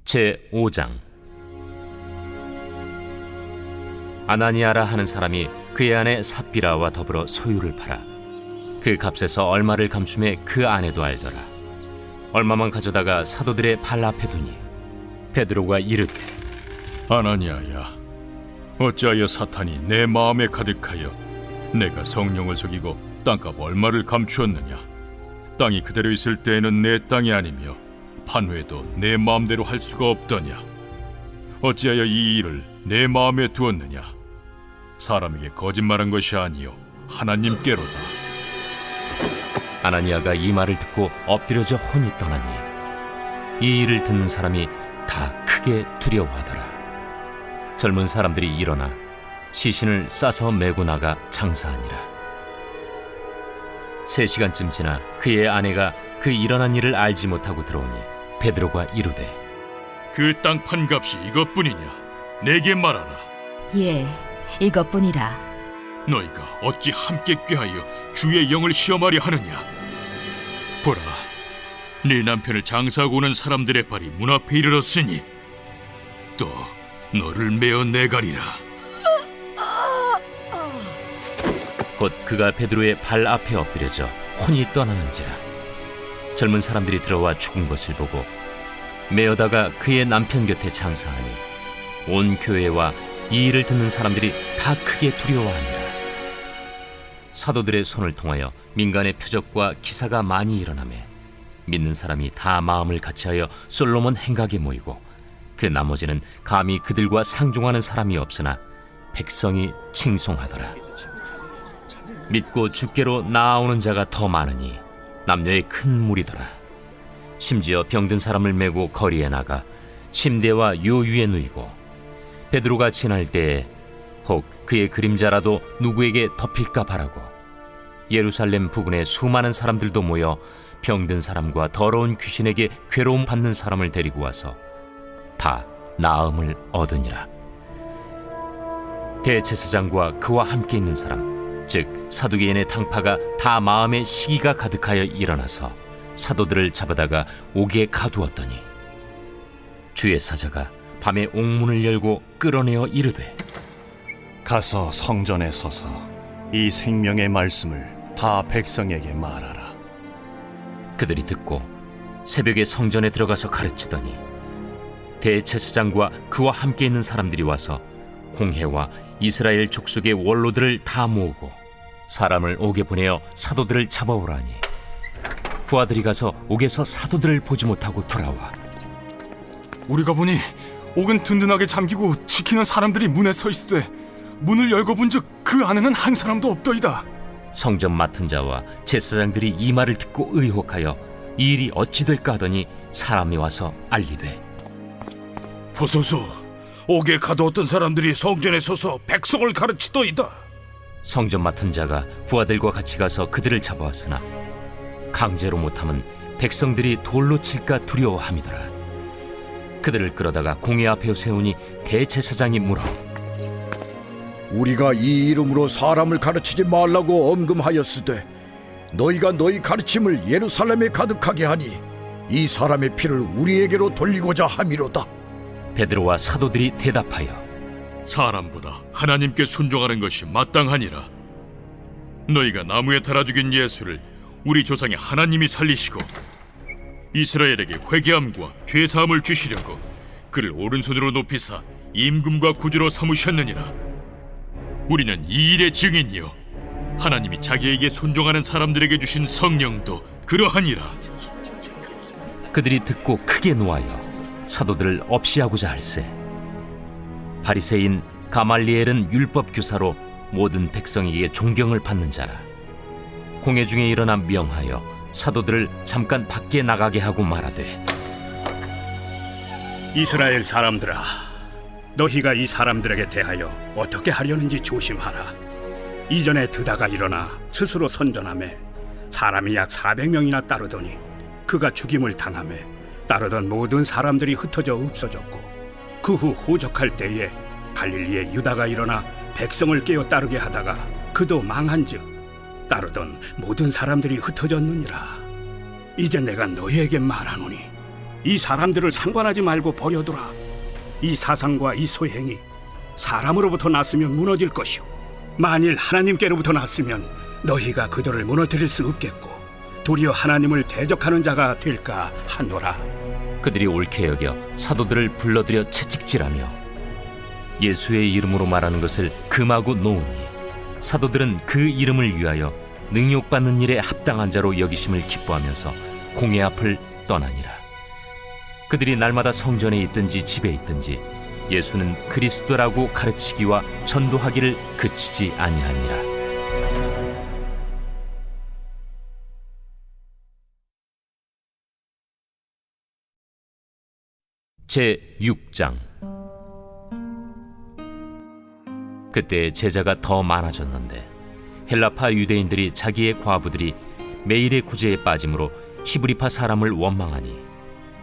제5장. 아나니아라 하는 사람이 그의 아내 삽비라와 더불어 소유를 팔아 그 값에서 얼마를 감춤해 그 아내도 알더라. 얼마만 가져다가 사도들의 발 앞에 두니 베드로가 이르되, 아나니아야, 어찌하여 사탄이 내 마음에 가득하여 내가 성령을 속이고 땅값 얼마를 감추었느냐? 땅이 그대로 있을 때에는 내 땅이 아니며 판회도 내 마음대로 할 수가 없더냐? 어찌하여 이 일을 내 마음에 두었느냐? 사람에게 거짓말한 것이 아니요 하나님께로다. 아나니아가 이 말을 듣고 엎드려져 혼이 떠나니 이 일을 듣는 사람이 다 크게 두려워하더라. 젊은 사람들이 일어나 시신을 싸서 메고 나가 장사하니라. 3시간쯤 지나 그의 아내가 그 일어난 일을 알지 못하고 들어오니 베드로가 이르되, 그 땅 판값이 이것뿐이냐? 내게 말하라. 예, 이것뿐이라. 너희가 어찌 함께 꾀하여 주의 영을 시험하려 하느냐? 보라, 네 남편을 장사하고 오는 사람들의 발이 문 앞에 이르렀으니 또 너를 메어 내가리라. 곧 그가 베드로의 발 앞에 엎드려져 혼이 떠나는지라. 젊은 사람들이 들어와 죽은 것을 보고 메어다가 그의 남편 곁에 장사하니 온 교회와 이 일을 듣는 사람들이 다 크게 두려워하니라. 사도들의 손을 통하여 민간의 표적과 기사가 많이 일어나매 믿는 사람이 다 마음을 같이하여 솔로몬 행각에 모이고 그 나머지는 감히 그들과 상종하는 사람이 없으나 백성이 칭송하더라. 믿고 주께로 나아오는 자가 더 많으니 남녀의 큰 무리더라. 심지어 병든 사람을 메고 거리에 나가 침대와 요 위에 누이고 베드로가 지날 때에 혹 그의 그림자라도 누구에게 덮일까 바라고 예루살렘 부근에 수많은 사람들도 모여 병든 사람과 더러운 귀신에게 괴로움 받는 사람을 데리고 와서 다 나음을 얻으니라. 대제사장과 그와 함께 있는 사람 즉 사두개인의 당파가 다 마음에 시기가 가득하여 일어나서 사도들을 잡아다가 옥에 가두었더니 주의 사자가 밤에 옥문을 열고 끌어내어 이르되, 가서 성전에 서서 이 생명의 말씀을 다 백성에게 말하라. 그들이 듣고 새벽에 성전에 들어가서 가르치더니 대제사장과 그와 함께 있는 사람들이 와서 공회와 이스라엘 족속의 원로들을 다 모으고 사람을 옥에 보내어 사도들을 잡아오라니 부하들이 가서 옥에서 사도들을 보지 못하고 돌아와 우리가 보니 옥은 든든하게 잠기고 지키는 사람들이 문에 서 있으되 문을 열고 본즉 그 안에는 한 사람도 없더이다. 성전 맡은 자와 제사장들이 이 말을 듣고 의혹하여 이 일이 어찌 될까 하더니 사람이 와서 알리되, 보소서, 옥에 가두었던 사람들이 성전에 서서 백성을 가르치더이다. 성전 맡은 자가 부하들과 같이 가서 그들을 잡아왔으나 강제로 못함은 백성들이 돌로 칠까 두려워함이더라. 그들을 끌어다가 공회 앞에 세우니 대제사장이 물어, 우리가 이 이름으로 사람을 가르치지 말라고 엄금하였으되 너희가 너희 가르침을 예루살렘에 가득하게 하니 이 사람의 피를 우리에게로 돌리고자 함이로다. 베드로와 사도들이 대답하여, 사람보다 하나님께 순종하는 것이 마땅하니라. 너희가 나무에 달아 죽인 예수를 우리 조상의 하나님이 살리시고 이스라엘에게 회개함과 죄사함을 주시려고 그를 오른손으로 높이사 임금과 구주로 삼으셨느니라. 우리는 이 일의 증인이요 하나님이 자기에게 순종하는 사람들에게 주신 성령도 그러하니라. 그들이 듣고 크게 노하여 사도들을 없이하고자 할세. 바리새인 가말리엘은 율법 교사로 모든 백성에게 존경을 받는 자라. 공회 중에 일어나 명하여 사도들을 잠깐 밖에 나가게 하고 말하되, 이스라엘 사람들아, 너희가 이 사람들에게 대하여 어떻게 하려는지 조심하라. 이전에 드다가 일어나 스스로 선전하며 사람이 약 400명이나 따르더니 그가 죽임을 당하며 따르던 모든 사람들이 흩어져 없어졌고 그 후 호적할 때에 갈릴리에 유다가 일어나 백성을 깨어 따르게 하다가 그도 망한즉 따르던 모든 사람들이 흩어졌느니라. 이제 내가 너희에게 말하노니 이 사람들을 상관하지 말고 버려두라. 이 사상과 이 소행이 사람으로부터 났으면 무너질 것이오. 만일 하나님께로부터 났으면 너희가 그들을 무너뜨릴 수 없겠고 도리어 하나님을 대적하는 자가 될까 하노라. 그들이 옳게 여겨 사도들을 불러들여 채찍질하며 예수의 이름으로 말하는 것을 금하고 놓으니 사도들은 그 이름을 위하여 능욕받는 일에 합당한 자로 여기심을 기뻐하면서 공회 앞을 떠나니라. 그들이 날마다 성전에 있든지 집에 있든지 예수는 그리스도라고 가르치기와 전도하기를 그치지 아니하니라. 제 6장. 그때 제자가 더 많아졌는데 헬라파 유대인들이 자기의 과부들이 매일의 구제에 빠짐으로 히브리파 사람을 원망하니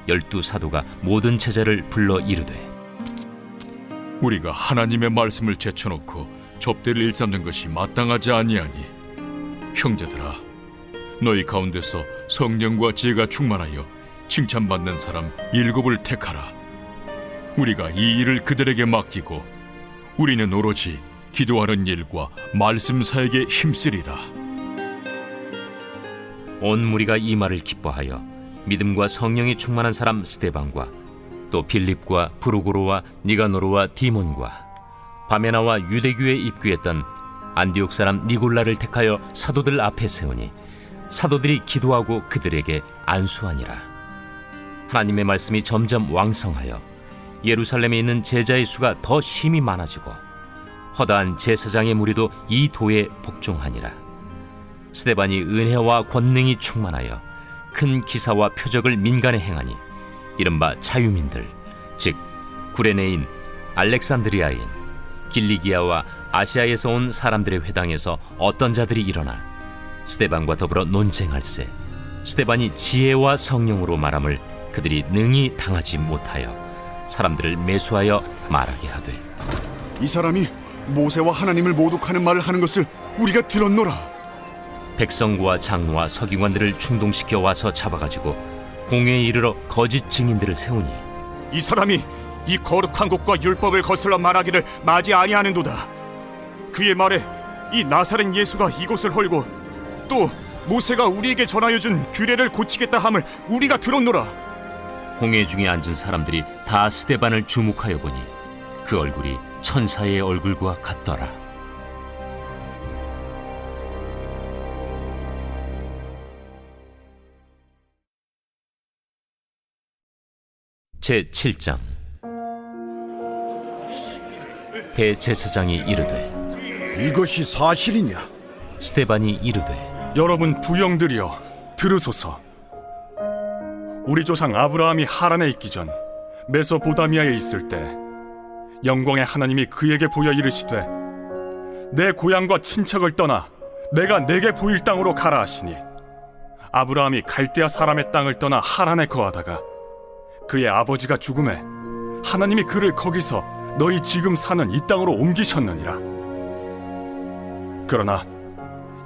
12 사도가 모든 제자를 불러 이르되 우리가 하나님의 말씀을 제쳐놓고 접대를 일삼는 것이 마땅하지 아니하니 형제들아, 너희 가운데서 성령과 지혜가 충만하여 칭찬받는 사람 7을 택하라. 우리가 이 일을 그들에게 맡기고 우리는 오로지 기도하는 일과 말씀 사역에 힘쓰리라. 온 무리가 이 말을 기뻐하여 믿음과 성령이 충만한 사람 스데반과 또 빌립과 브루고로와 니가노르와 디몬과 바메나와 유대교에 입교했던 안디옥 사람 니골라를 택하여 사도들 앞에 세우니 사도들이 기도하고 그들에게 안수하니라. 하나님의 말씀이 점점 왕성하여 예루살렘에 있는 제자의 수가 더 심히 많아지고 허다한 제사장의 무리도 이 도에 복종하니라. 스데반이 은혜와 권능이 충만하여 큰 기사와 표적을 민간에 행하니 이른바 자유민들, 즉 구레네인, 알렉산드리아인, 길리기아와 아시아에서 온 사람들의 회당에서 어떤 자들이 일어나 스데반과 더불어 논쟁할세 스데반이 지혜와 성령으로 말함을 그들이 능히 당하지 못하여 사람들을 매수하여 말하게 하되 이 사람이 모세와 하나님을 모독하는 말을 하는 것을 우리가 들었노라. 백성과 장로와 서기관들을 충동시켜 와서 잡아가지고 공회에 이르러 거짓 증인들을 세우니 이 사람이 이 거룩한 곳과 율법을 거슬러 말하기를 마지 아니하는도다. 그의 말에 이 나사렛 예수가 이곳을 헐고 또 모세가 우리에게 전하여 준 규례를 고치겠다 함을 우리가 들었노라. 공회 중에 앉은 사람들이 다 스데반을 주목하여 보니 그 얼굴이 천사의 얼굴과 같더라. 제 7장. 대제사장이 이르되 이것이 사실이냐? 스데반이 이르되 여러분 부영들이여 들으소서. 우리 조상 아브라함이 하란에 있기 전 메소포다미아에 있을 때 영광의 하나님이 그에게 보여 이르시되 내 고향과 친척을 떠나 내가 내게 보일 땅으로 가라 하시니 아브라함이 갈대아 사람의 땅을 떠나 하란에 거하다가 그의 아버지가 죽음에 하나님이 그를 거기서 너희 지금 사는 이 땅으로 옮기셨느니라. 그러나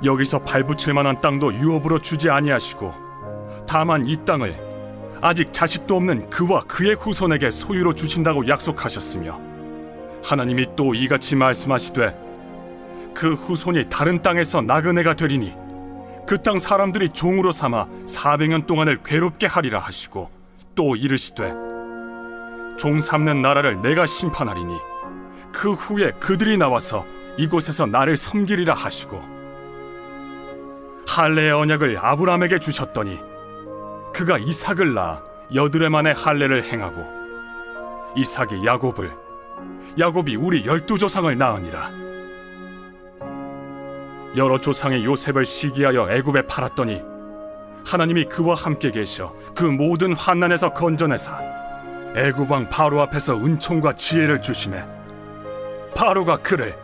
여기서 발붙일 만한 땅도 유업으로 주지 아니하시고 다만 이 땅을 아직 자식도 없는 그와 그의 후손에게 소유로 주신다고 약속하셨으며 하나님이 또 이같이 말씀하시되 그 후손이 다른 땅에서 나그네가 되리니 그 땅 사람들이 종으로 삼아 400년 동안을 괴롭게 하리라 하시고 또 이르시되 종 삼는 나라를 내가 심판하리니 그 후에 그들이 나와서 이곳에서 나를 섬기리라 하시고 할례의 언약을 아브라함에게 주셨더니 그가 이삭을 낳아 여드레 만에 할례를 행하고 이삭이 야곱을 야곱이 우리 12조상을 낳으니라. 여러 조상의 요셉을 시기하여 애굽에 팔았더니 하나님이 그와 함께 계셔 그 모든 환난에서 건져내사 애굽 왕 바로 앞에서 은총과 지혜를 주시매 바로가 그를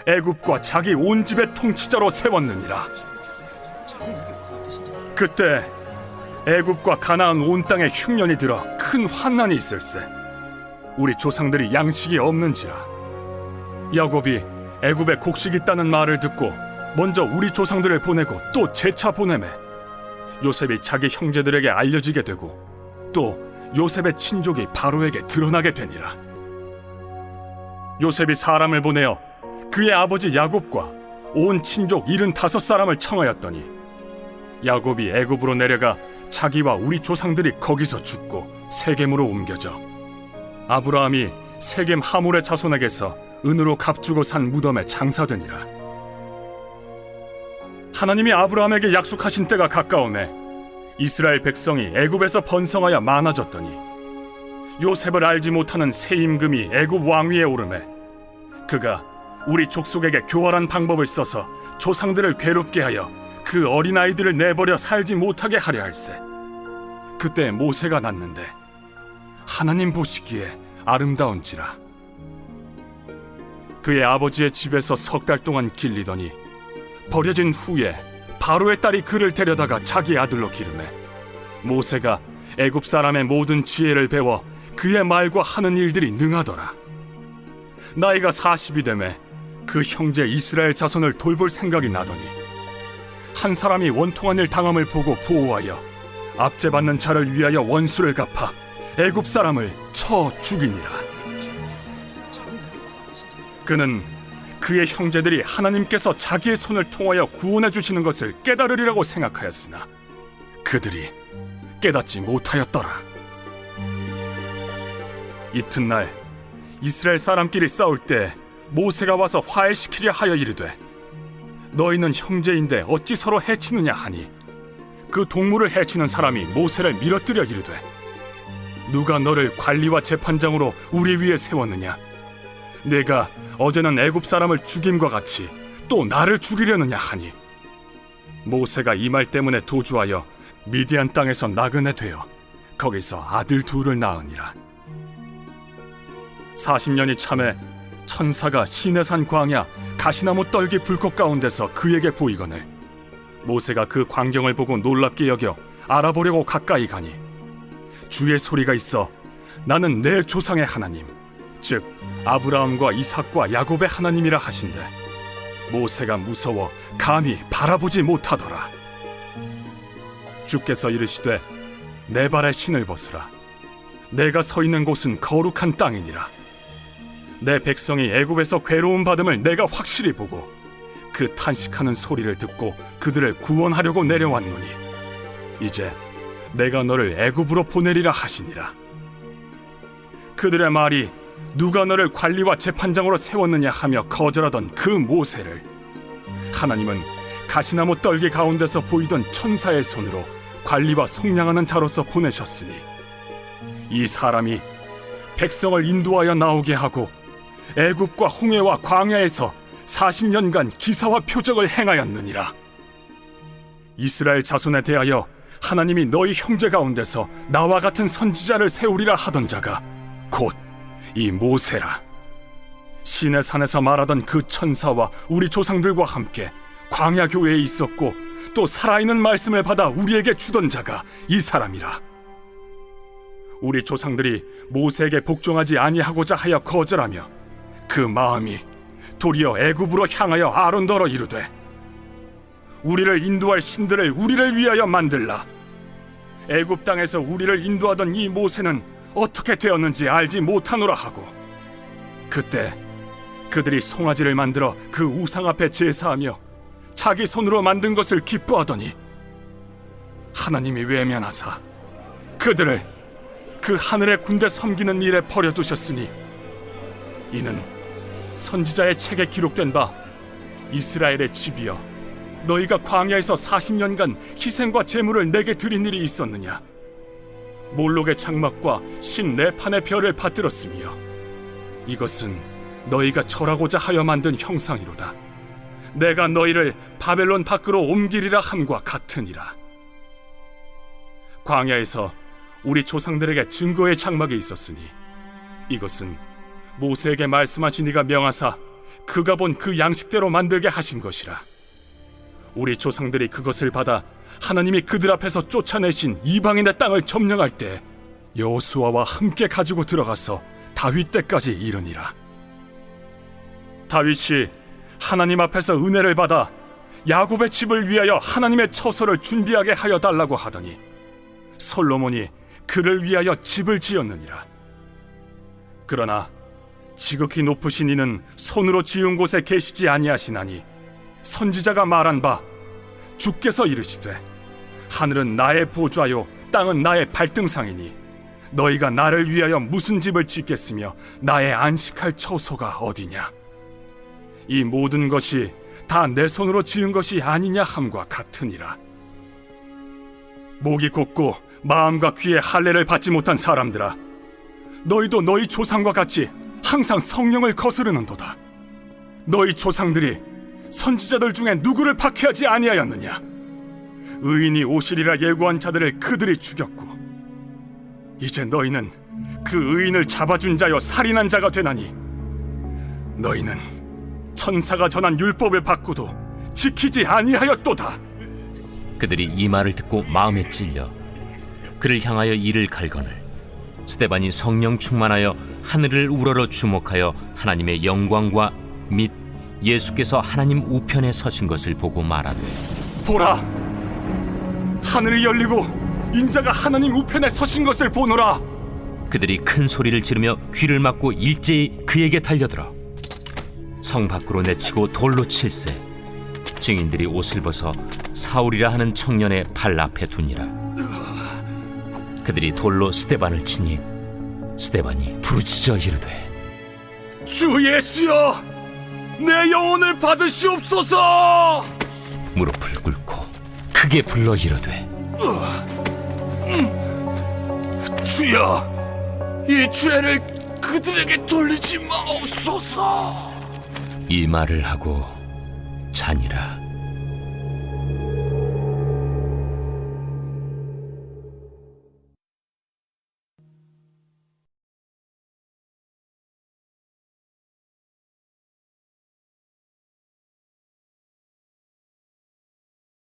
애굽과 자기 온 집의 통치자로 세웠느니라. 그때 애굽과 가나안 온 땅에 흉년이 들어 큰 환난이 있을세 우리 조상들이 양식이 없는지라. 야곱이 애굽에 곡식 있다는 말을 듣고 먼저 우리 조상들을 보내고 또 재차 보내매 요셉이 자기 형제들에게 알려지게 되고 또 요셉의 친족이 바로에게 드러나게 되니라. 요셉이 사람을 보내어 그의 아버지 야곱과 온 친족 75사람을 청하였더니 야곱이 애굽으로 내려가 자기와 우리 조상들이 거기서 죽고 세겜으로 옮겨져 아브라함이 세겜 하몰의 자손에게서 은으로 값주고 산 무덤에 장사되니라. 하나님이 아브라함에게 약속하신 때가 가까우매 이스라엘 백성이 애굽에서 번성하여 많아졌더니 요셉을 알지 못하는 새 임금이 애굽 왕위에 오르매 그가 우리 족속에게 교활한 방법을 써서 조상들을 괴롭게 하여 그 어린아이들을 내버려 살지 못하게 하려 할세. 그때 모세가 났는데 하나님 보시기에 아름다운지라. 그의 아버지의 집에서 3달 동안 길리더니 버려진 후에 바로의 딸이 그를 데려다가 자기 아들로 기르매 모세가 애굽 사람의 모든 지혜를 배워 그의 말과 하는 일들이 능하더라. 나이가 40이 되매 그 형제 이스라엘 자손을 돌볼 생각이 나더니 한 사람이 원통한 일 당함을 보고 보호하여 압제받는 자를 위하여 원수를 갚아 애굽 사람을 쳐 죽이니라. 그는 그의 형제들이 하나님께서 자기의 손을 통하여 구원해 주시는 것을 깨달으리라고 생각하였으나 그들이 깨닫지 못하였더라. 이튿날 이스라엘 사람끼리 싸울 때 모세가 와서 화해시키려 하여 이르되 너희는 형제인데 어찌 서로 해치느냐 하니 그 동물을 해치는 사람이 모세를 밀어뜨려 이르되 누가 너를 관리와 재판장으로 우리 위에 세웠느냐? 내가 어제는 애굽 사람을 죽임과 같이 또 나를 죽이려느냐 하니 모세가 이 말 때문에 도주하여 미디안 땅에서 나그네 되어 거기서 아들 둘을 낳으니라. 40년이 참에 천사가 시내산 광야 가시나무 떨기 불꽃 가운데서 그에게 보이거늘 모세가 그 광경을 보고 놀랍게 여겨 알아보려고 가까이 가니 주의 소리가 있어 나는 내 조상의 하나님 즉 아브라함과 이삭과 야곱의 하나님이라 하신대 모세가 무서워 감히 바라보지 못하더라. 주께서 이르시되 내 발에 신을 벗으라. 내가 서 있는 곳은 거룩한 땅이니라. 내 백성이 애굽에서 괴로움 받음을 내가 확실히 보고 그 탄식하는 소리를 듣고 그들을 구원하려고 내려왔노니 이제 내가 너를 애굽으로 보내리라 하시니라. 그들의 말이 누가 너를 관리와 재판장으로 세웠느냐 하며 거절하던 그 모세를 하나님은 가시나무 떨기 가운데서 보이던 천사의 손으로 관리와 속량하는 자로서 보내셨으니 이 사람이 백성을 인도하여 나오게 하고 애굽과 홍해와 광야에서 40년간 기사와 표적을 행하였느니라. 이스라엘 자손에 대하여 하나님이 너희 형제 가운데서 나와 같은 선지자를 세우리라 하던 자가 곧 이 모세라. 시내산에서 말하던 그 천사와 우리 조상들과 함께 광야 교회에 있었고 또 살아있는 말씀을 받아 우리에게 주던 자가 이 사람이라. 우리 조상들이 모세에게 복종하지 아니하고자 하여 거절하며 그 마음이 도리어 애굽으로 향하여 아론더러 이르되 우리를 인도할 신들을 우리를 위하여 만들라. 애굽 땅에서 우리를 인도하던 이 모세는 어떻게 되었는지 알지 못하노라 하고 그때 그들이 송아지를 만들어 그 우상 앞에 제사하며 자기 손으로 만든 것을 기뻐하더니 하나님이 외면하사 그들을 그 하늘의 군대 섬기는 일에 버려두셨으니 이는 선지자의 책에 기록된 바 이스라엘의 집이여 너희가 광야에서 40년간 희생과 제물을 내게 드린 일이 있었느냐? 몰록의 장막과 신 레판의 별을 받들었으며 이것은 너희가 절하고자 하여 만든 형상이로다. 내가 너희를 바벨론 밖으로 옮기리라 함과 같으니라. 광야에서 우리 조상들에게 증거의 장막이 있었으니 이것은 모세에게 말씀하신 이가 명하사 그가 본 그 양식대로 만들게 하신 것이라. 우리 조상들이 그것을 받아 하나님이 그들 앞에서 쫓아내신 이방인의 땅을 점령할 때 여호수아와 함께 가지고 들어가서 다윗 때까지 이르니라. 다윗이 하나님 앞에서 은혜를 받아 야곱의 집을 위하여 하나님의 처소를 준비하게 하여 달라고 하더니 솔로몬이 그를 위하여 집을 지었느니라. 그러나 지극히 높으신 이는 손으로 지은 곳에 계시지 아니하시나니 선지자가 말한 바 주께서 이르시되 하늘은 나의 보좌요 땅은 나의 발등상이니 너희가 나를 위하여 무슨 집을 짓겠으며 나의 안식할 처소가 어디냐. 이 모든 것이 다 내 손으로 지은 것이 아니냐 함과 같으니라. 목이 곧고 마음과 귀에 할례를 받지 못한 사람들아, 너희도 너희 조상과 같이 항상 성령을 거스르는도다. 너희 조상들이 선지자들 중에 누구를 박해하지 아니하였느냐. 의인이 오시리라 예고한 자들을 그들이 죽였고 이제 너희는 그 의인을 잡아준 자여 살인한 자가 되나니 너희는 천사가 전한 율법을 받고도 지키지 아니하였도다. 그들이 이 말을 듣고 마음에 찔려 그를 향하여 이를 갈거늘 스데반이 성령 충만하여 하늘을 우러러 주목하여 하나님의 영광과 및 예수께서 하나님 우편에 서신 것을 보고 말하되 보라, 하늘이 열리고 인자가 하나님 우편에 서신 것을 보노라. 그들이 큰 소리를 지르며 귀를 막고 일제히 그에게 달려들어 성 밖으로 내치고 돌로 칠세. 증인들이 옷을 벗어 사울이라 하는 청년의 발 앞에 두니라. 그들이 돌로 스데반을 치니 스데반이 부르짖어 이르되 주 예수여, 내 영혼을 받으시옵소서. 무릎을 꿇고 크게 불러 이르되 주여, 이 죄를 그들에게 돌리지 마옵소서. 이 말을 하고 자니라.